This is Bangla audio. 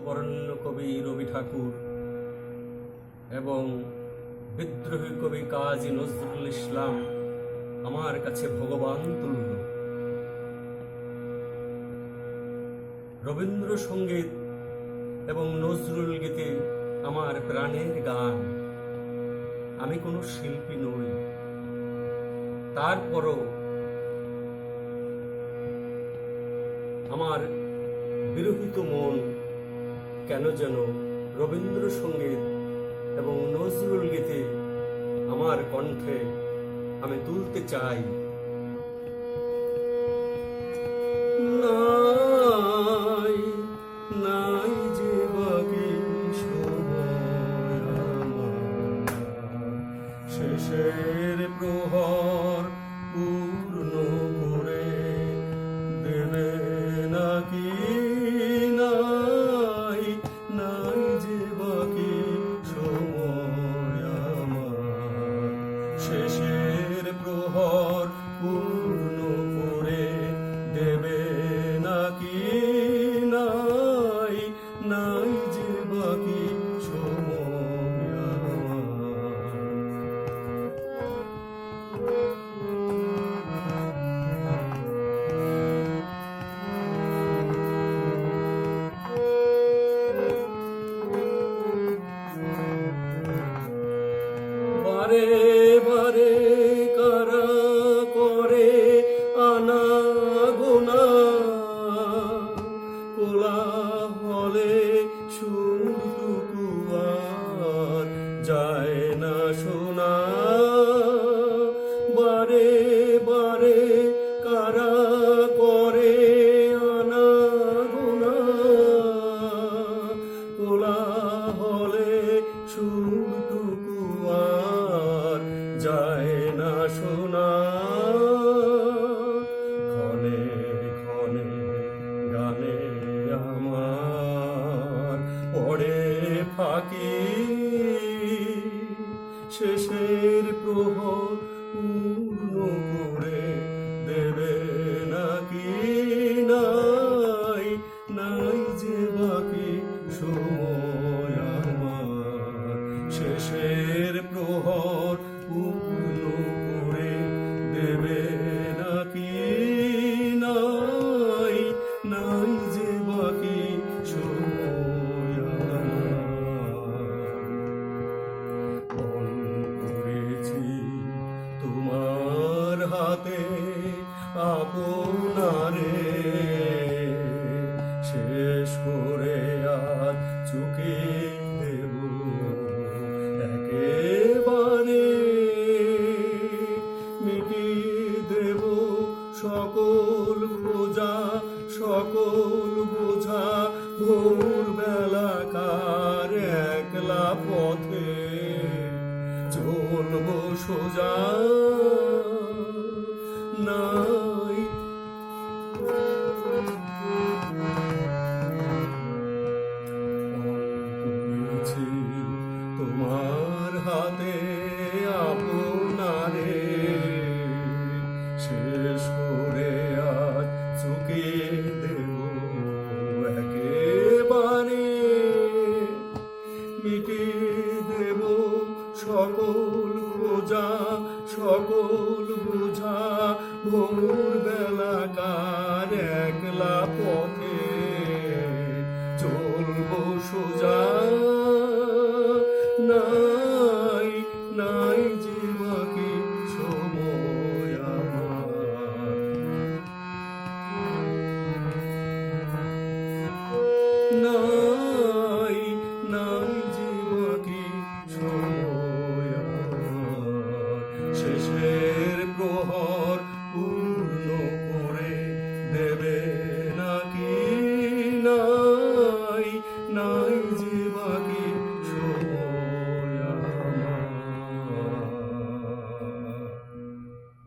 বরেণ্য কবি রবি ঠাকুর এবং বিদ্রোহী কবি কাজী নজরুল ইসলাম আমার কাছে ভগবান তুল্য। রবীন্দ্রসঙ্গীত এবং নজরুল গীতি আমার প্রাণের গান। আমি কোনো শিল্পী নই, তারপরও আমার বিরহিত মন কেন যেন রবীন্দ্রসঙ্গীত এবং নজরুল গীতি আমার কণ্ঠে আমি তুলতে চাই। নাই নাই যে বাকি সময় আমার, শেষের প্রহর পূর্ণ করে দেবে নাকি? নাই নাই যে বাকি সময় আমার, শেষের প্রহর পূর্ণ করে দেবে নাকি? নাই নাই যে বাকি সময় আমার। বারে বারে কারা করে আনাগোনা, কোলাহলে সুরটুকু আর যায় না শোনা। বারে বারে কারা করে আনাগোনা, কোলাহলে সুরটুকু আর যায় না শোনা। ক্ষণে ক্ষণে গানে আমার পড়ে ফাঁকি, শেষের প্রহর পূর্ণ করে দেবে নাকি? নাই নাই যে বাকি সময় আমার, শেষের প্রহর পূর্ণ করে দেবে নাকি? নাই নাই যে বাকি সময় আমার। মন করেছি তোমার হাতে আপনারে, শেষ করে আজ চুকে দেব একেবারে, মিটিয়ে দেব সকল বোঝা সকল বোঝা। ভোরবেলাকার একলা পথে চলব সোজা। নাই করেছি তোমার হাতে আপনারে, শেষ করে আজ চুকিয়ে দেব একেবারে, মিটিয়ে দেব সকল খোঁজা সকল বোঝা। ভোরবেলাকার একলা পথে চলব সোজা।